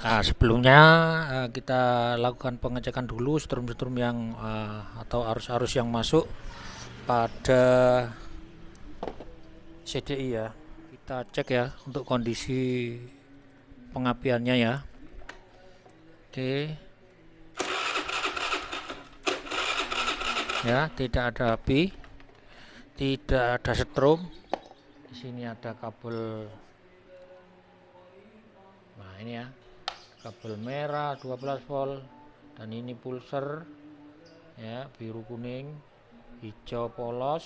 Nah, sebelumnya kita lakukan pengecekan dulu strum-strum yang atau arus-arus yang masuk pada CDI ya. Kita cek ya untuk kondisi pengapiannya ya. Oke. Ya, tidak ada api, tidak ada setrum. Di sini ada kabel. Nah, ini ya. Kabel merah 12 volt dan ini pulser ya, biru kuning, hijau polos.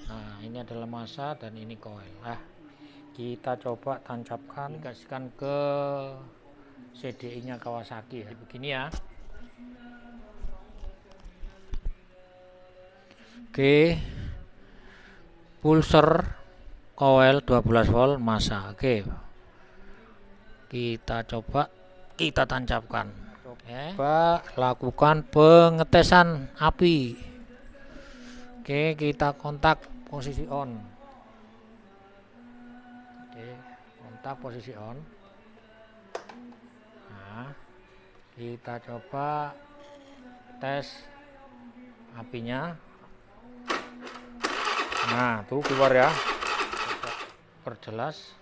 Nah, ini adalah massa dan ini coil. Nah, kita coba tancapkan, kasihkan ke CDI nya Kawasaki ya. Begini ya. Oke, pulser coil 12 volt massa. Oke, kita coba kita tancapkan. Coba lakukan pengetesan api. Oke, kita kontak posisi on. Oke, kontak posisi on. Nah, kita coba tes apinya. Nah, tuh keluar ya. Perjelas.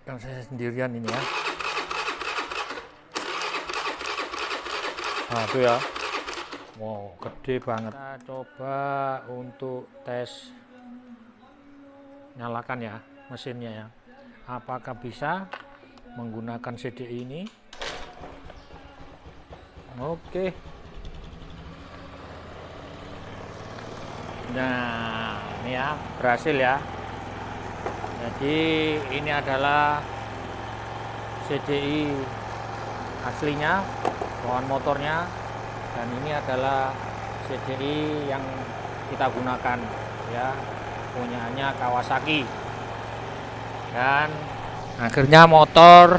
Yang saya sendirian ini ya. Nah, itu ya. Wow, gede banget. Kita coba untuk tes nyalakan ya mesinnya ya. Apakah bisa menggunakan CDI ini? Oke. Nah, ini ya, berhasil ya. Jadi ini adalah CDI aslinya, bawaan motornya, dan ini adalah CDI yang kita gunakan ya, punyanya Kawasaki. Dan akhirnya motor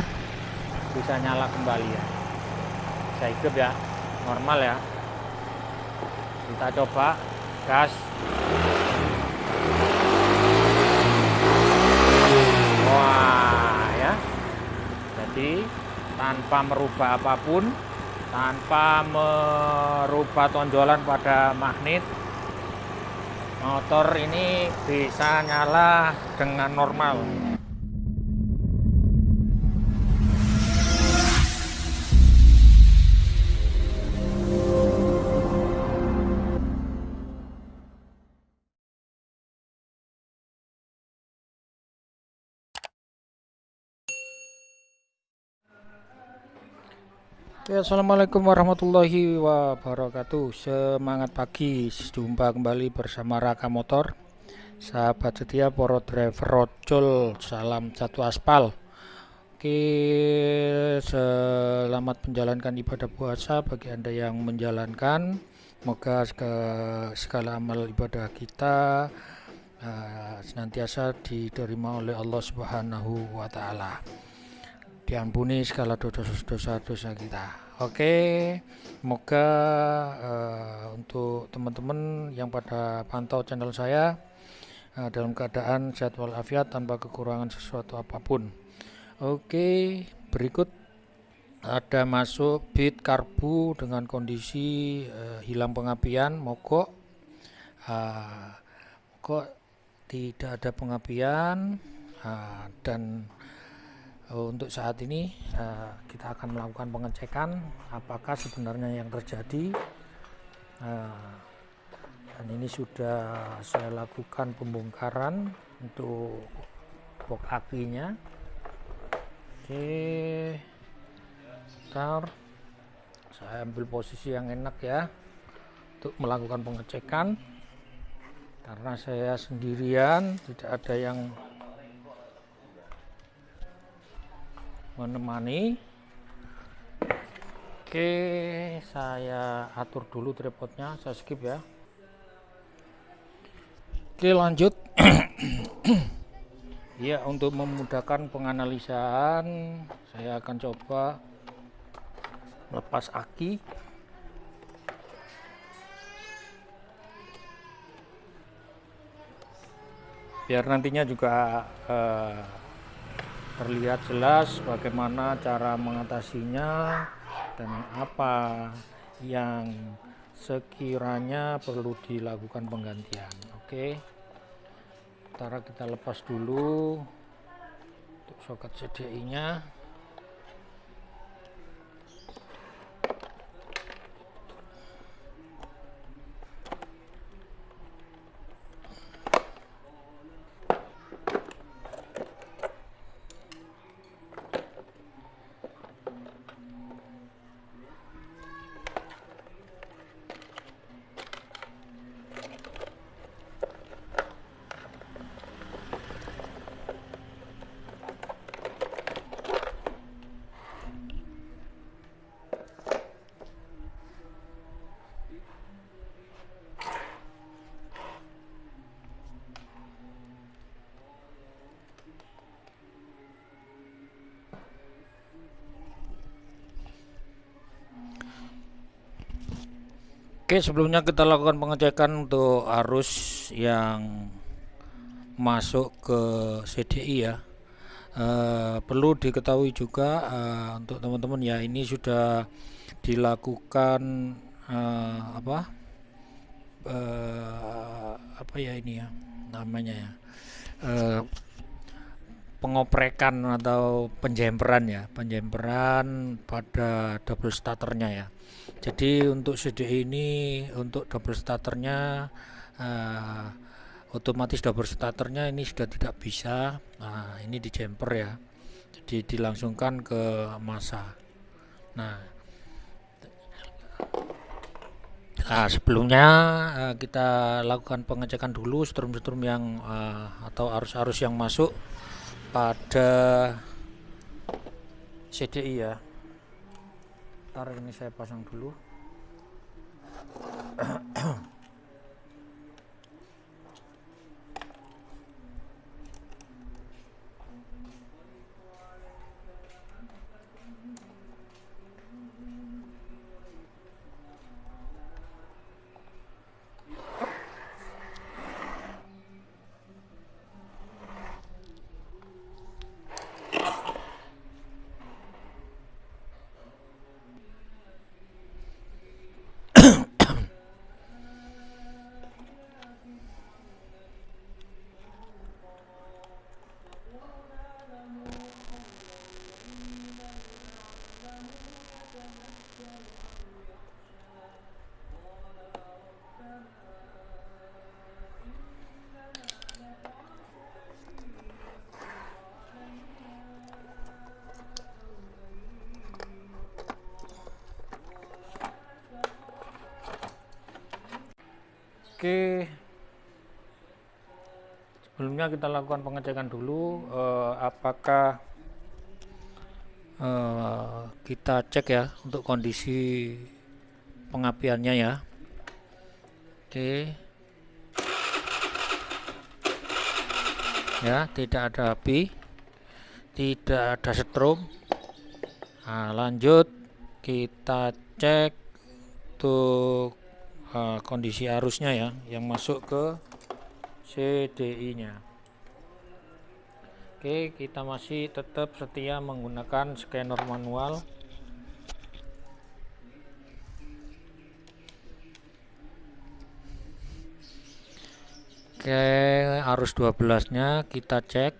bisa nyala kembali ya. Saya hidup ya, normal ya. Kita coba gas. Wah ya, jadi tanpa merubah apapun, tanpa merubah tonjolan pada magnet, motor ini bisa nyala dengan normal. Ya, assalamualaikum warahmatullahi wabarakatuh. Semangat pagi, jumpa kembali bersama Raka Motor. Sahabat setia, para driver rojol, salam satu aspal. Oke, selamat menjalankan ibadah puasa bagi Anda yang menjalankan. Semoga segala amal ibadah kita senantiasa diterima oleh Allah Subhanahu wa Ta'ala, diampuni segala dosa-dosa kita. Oke, semoga untuk teman-teman yang pada pantau channel saya dalam keadaan sehat walafiat tanpa kekurangan sesuatu apapun. Oke, berikut ada masuk bit karbu dengan kondisi hilang pengapian, mogok, tidak ada pengapian, dan untuk saat ini kita akan melakukan pengecekan apakah sebenarnya yang terjadi, dan ini sudah saya lakukan pembongkaran untuk box apinya. Oke, bentar, saya ambil posisi yang enak ya untuk melakukan pengecekan karena saya sendirian, tidak ada yang menemani. Oke, saya atur dulu tripodnya, saya skip ya. Oke, lanjut. Ya, untuk memudahkan penganalisaan, saya akan coba lepas aki. Biar nantinya juga terlihat jelas bagaimana cara mengatasinya dan apa yang sekiranya perlu dilakukan penggantian. Oke, sekarang kita lepas dulu untuk soket CDI nya. Oke, sebelumnya kita lakukan pengecekan untuk arus yang masuk ke CDI ya. Perlu diketahui juga untuk teman-teman ya, ini sudah dilakukan apa ya ini ya namanya ya, pengoprekan atau penjemperan pada double starternya ya. Jadi untuk CDI ini, untuk double starternya otomatis double starternya ini sudah tidak bisa. Nah, ini di jumper ya, jadi dilangsungkan ke masa. Nah, sebelumnya kita lakukan pengecekan dulu strum-strum yang atau arus-arus yang masuk pada CDI ya. Ntar ini saya pasang dulu. Oke, sebelumnya kita lakukan pengecekan dulu apakah kita cek ya untuk kondisi pengapiannya ya. Oke ya, tidak ada api, tidak ada setrum. Nah, lanjut kita cek untuk kondisi arusnya ya yang masuk ke CDI nya. Oke, kita masih tetap setia menggunakan scanner manual. Oke, arus 12 nya kita cek.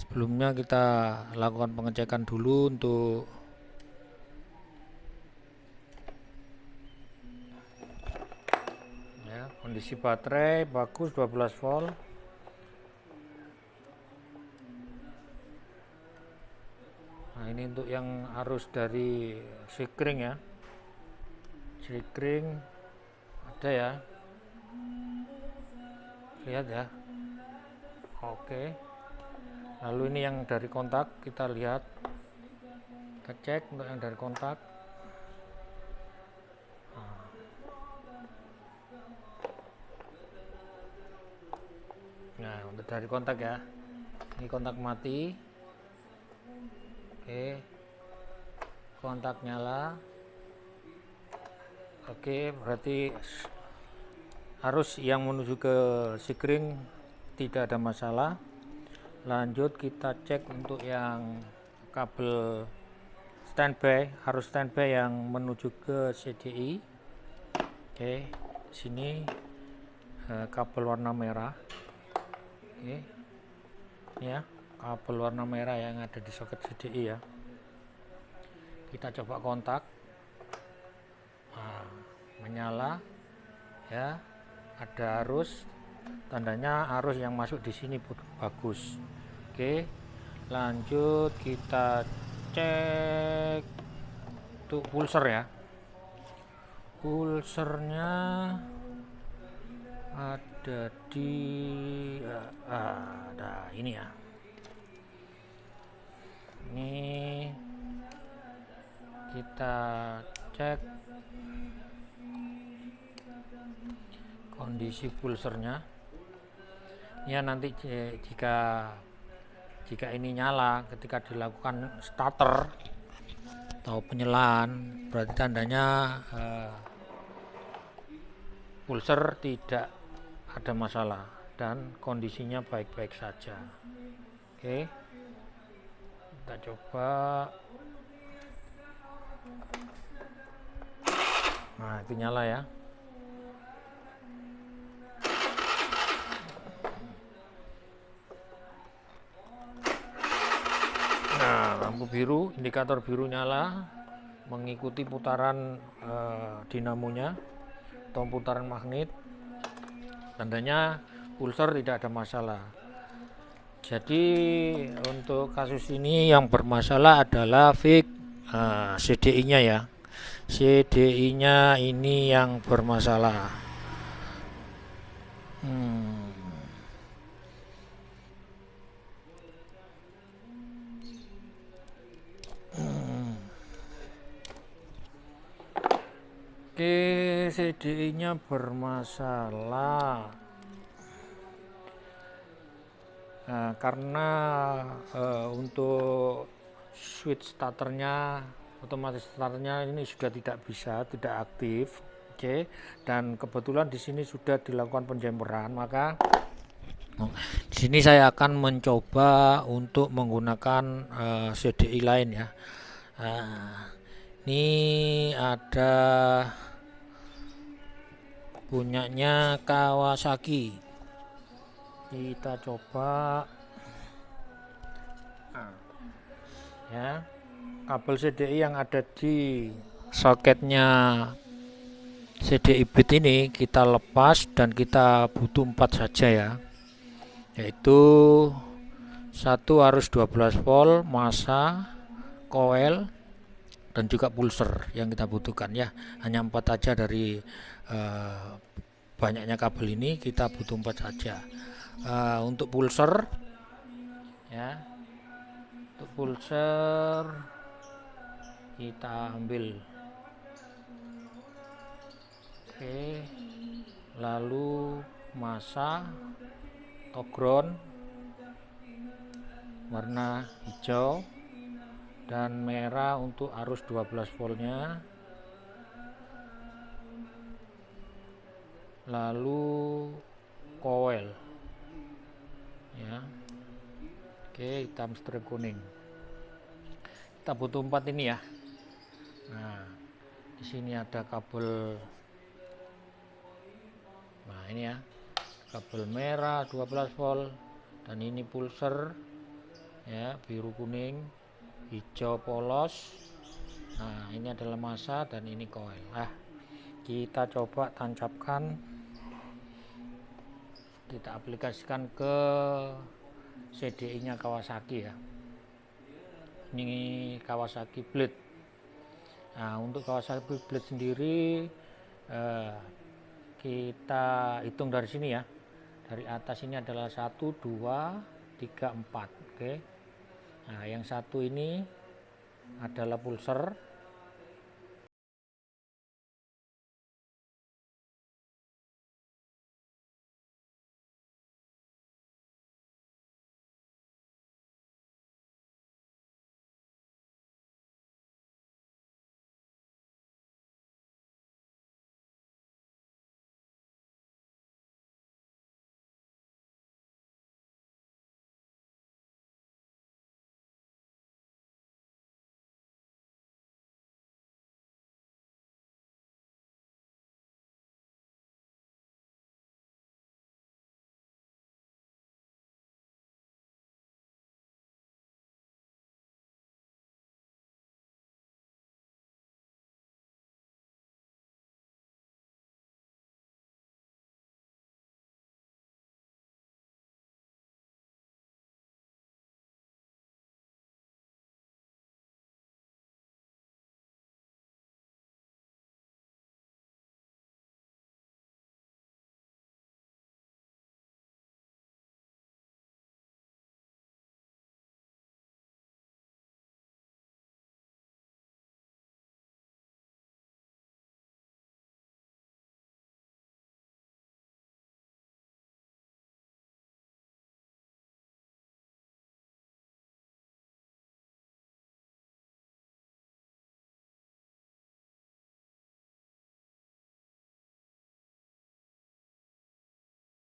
Sebelumnya kita lakukan pengecekan dulu untuk kondisi baterai bagus, 12 volt. Nah, ini untuk yang arus dari sikring ya, sikring ada ya, lihat ya. Oke, lalu ini yang dari kontak, kita lihat, kita cek untuk yang dari kontak. Nah, untuk dari kontak ya, ini kontak mati. Oke, kontak nyala. Oke, berarti arus yang menuju ke sikring tidak ada masalah. Lanjut kita cek untuk yang kabel standby, harus standby yang menuju ke CDI. Oke, sini kabel warna merah. Oke, ya, kabel warna merah yang ada di soket CDI ya. Kita coba kontak. Nah, menyala ya, ada arus, tandanya arus yang masuk di sini bagus. Oke, lanjut kita cek untuk pulser ya. Pulsernya ada di ada ini ya, ini kita cek kondisi pulsernya ya. Nanti jika ini nyala ketika dilakukan starter atau penyelaan, berarti tandanya pulser tidak ada masalah dan kondisinya baik-baik saja. Oke, kita coba. Nah, itu nyala ya. Nah, lampu biru, indikator biru nyala, mengikuti putaran dinamonya atau putaran magnet, tandanya pulser tidak ada masalah. Jadi untuk kasus ini yang bermasalah adalah CDI-nya ya. CDI-nya ini yang bermasalah. Oke, CDI-nya bermasalah. Nah, karena untuk switch starternya, otomatis starternya ini sudah tidak aktif. Oke, dan kebetulan di sini sudah dilakukan penjemperan, maka di sini saya akan mencoba untuk menggunakan CDI lain ya. Ini ada punyanya Kawasaki. Kita coba ya, kabel CDI yang ada di soketnya CDI bit ini kita lepas dan kita butuh 4 saja ya, yaitu satu arus 12 volt, massa, coil, dan juga pulser yang kita butuhkan ya. Hanya 4 saja dari banyaknya kabel ini, kita butuh 4 saja. Untuk pulser ya, untuk pulser kita ambil. Oke, lalu massa atau ground warna hijau dan merah untuk arus 12 voltnya, lalu coil ya. Oke, hitam strip kuning. Kita butuh 4 ini ya. Nah, di sini ada kabel. Nah, ini ya, kabel merah 12 volt, dan ini pulser ya, biru kuning, hijau polos. Nah, ini adalah massa dan ini coil. Nah, kita coba tancapkan, kita aplikasikan ke CDI-nya Kawasaki ya. Ini Kawasaki Blade. Nah, untuk Kawasaki Blade sendiri kita hitung dari sini ya. Dari atas ini adalah 1, 2, 3, 4. Oke. Nah, yang satu ini adalah pulser.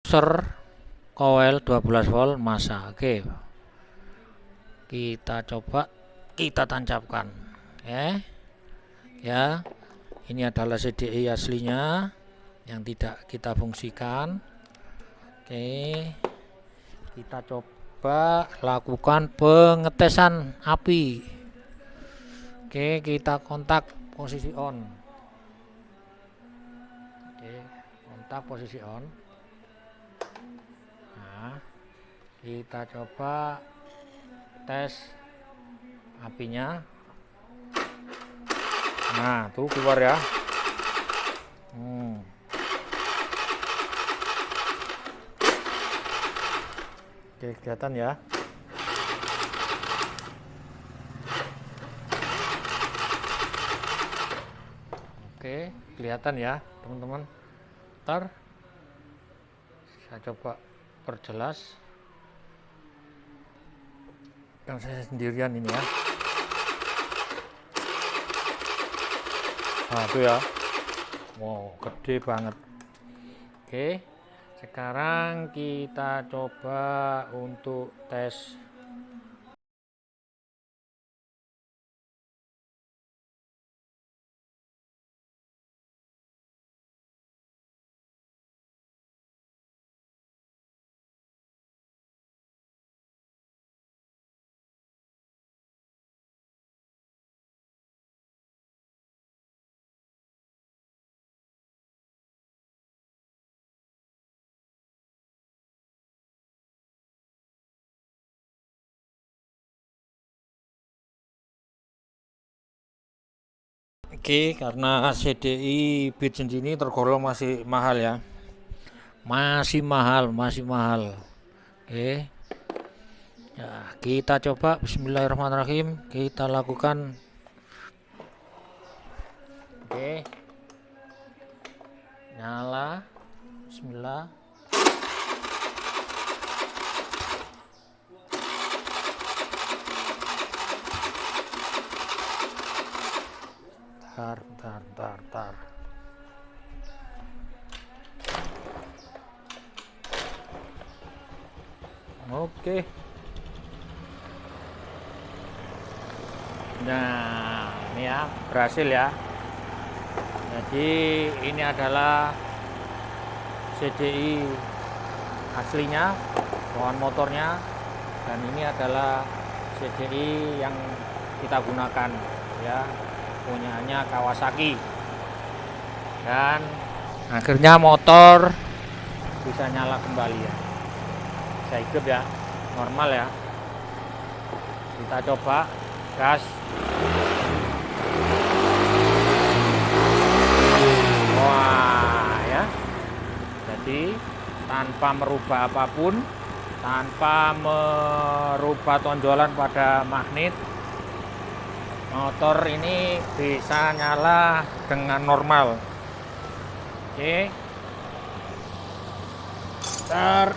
user coil 12 volt massa. Oke, kita coba kita tancapkan ya. Ini adalah CDI aslinya yang tidak kita fungsikan. Oke, kita coba lakukan pengetesan api. Oke, kita kontak posisi on. Oke, kontak posisi on. Nah, kita coba tes apinya. Nah, tuh keluar ya. Oke, kelihatan ya. Oke, kelihatan ya teman-teman. Ntar saya coba perjelas. Yang saya sendirian ini ya. Nah, itu ya. Wow, gede banget. Oke, sekarang kita coba untuk tes. Oke, karena CDI Bitsen ini tergolong masih mahal ya. Masih mahal. Oke. Ya, kita coba bismillahirrahmanirrahim, kita lakukan. Oke. Nyala. Bismillah. Tar. Oke. Nah, ini ya, berhasil ya. Jadi ini adalah CDI aslinya, bawaan motornya, dan ini adalah CDI yang kita gunakan ya, punyanya Kawasaki. Dan akhirnya motor bisa nyala kembali ya. Saya hidup ya, normal ya. Kita coba gas. Wah ya. Jadi tanpa merubah apapun, tanpa merubah tonjolan pada magnet, motor ini bisa nyala dengan normal. Oke. Start.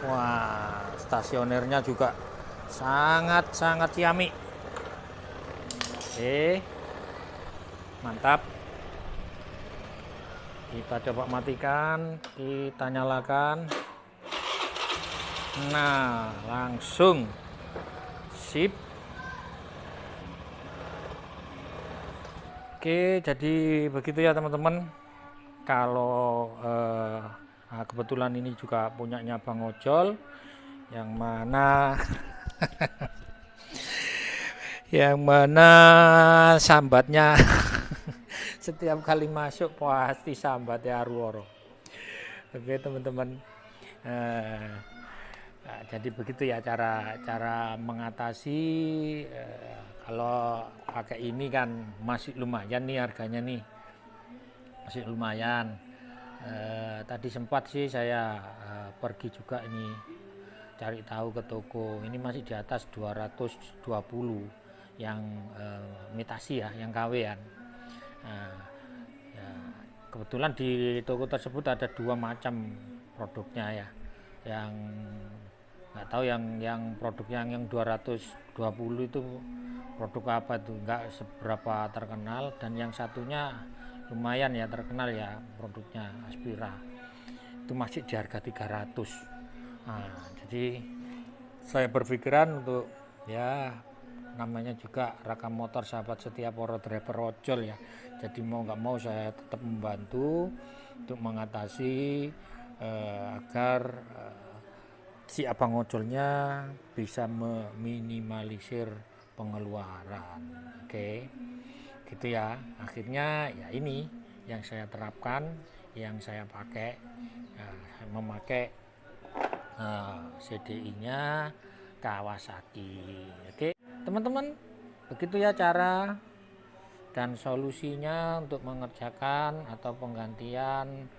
Wah, stasionernya juga sangat ciamik. Oke, mantap. Kita coba matikan, kita nyalakan. Nah, langsung sip. Oke, jadi begitu ya teman-teman. Kalau kebetulan ini juga punyanya Bang Ojol, yang mana sambatnya setiap kali masuk pasti sambat ya Aruoro. Oke teman-teman, nah, jadi begitu ya cara mengatasi. Kalau pakai ini kan masih lumayan nih harganya nih, masih lumayan. Tadi sempat sih saya pergi juga ini cari tahu ke toko, ini masih di atas 220 yang imitasi ya, yang KW-an. Ya, kebetulan di toko tersebut ada dua macam produknya ya, yang nggak tahu yang produknya yang 220 itu produk apa itu enggak seberapa terkenal, dan yang satunya lumayan ya terkenal ya produknya, Aspira itu masih di harga 300. Nah, jadi saya berpikiran untuk ya namanya juga Raka Motor sahabat setia para driver ojol ya, jadi mau nggak mau saya tetap membantu untuk mengatasi agar si abang ojolnya bisa meminimalisir pengeluaran. Oke, gitu ya. Akhirnya ya ini yang saya terapkan, yang saya pakai, memakai CDI-nya Kawasaki. Oke, teman-teman, begitu ya cara dan solusinya untuk mengerjakan atau penggantian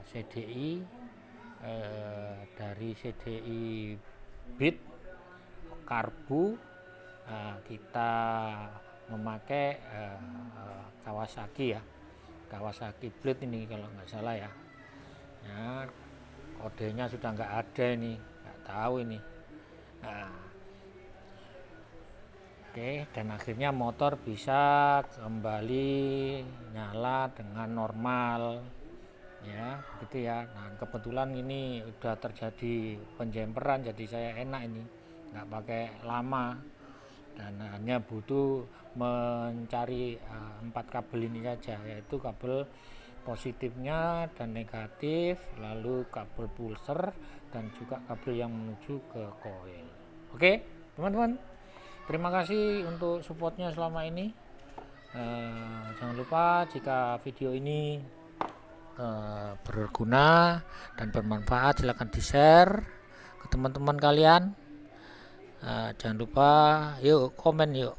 CDI dari CDI Beat karbu. Kita memakai Kawasaki ya, Kawasaki Blade ini kalau nggak salah ya. Nah, kodenya sudah nggak ada ini, nggak tahu ini. Nah, oke, dan akhirnya motor bisa kembali nyala dengan normal ya, begitu ya. Nah, kebetulan ini udah terjadi penjemperan, jadi saya enak ini nggak pakai lama, dan hanya butuh mencari 4 kabel ini saja, yaitu kabel positifnya dan negatif, lalu kabel pulser, dan juga kabel yang menuju ke koil. Oke teman-teman, terima kasih untuk supportnya selama ini. Jangan lupa jika video ini berguna dan bermanfaat, silahkan di share ke teman-teman kalian. Jangan lupa yuk komen yuk,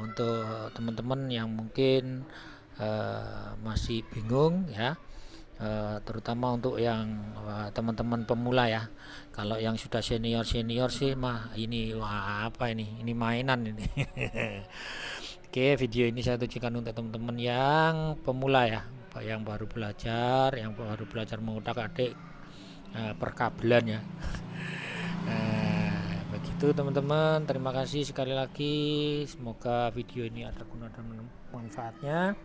untuk teman-teman yang mungkin masih bingung ya, terutama untuk yang teman-teman pemula ya. Kalau yang sudah senior sih mah ini apa ini mainan ini. Oke, video ini saya tujukan untuk teman-teman yang pemula ya, yang baru belajar mengutak-atik perkabelan ya. Begitu teman-teman, terima kasih sekali lagi, semoga video ini ada guna dan manfaatnya.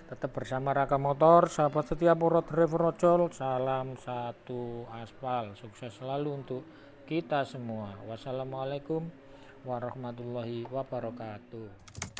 Tetap bersama Raka Motor, sahabat setia para driver ojol. Salam satu aspal, sukses selalu untuk kita semua. Wassalamualaikum warahmatullahi wabarakatuh.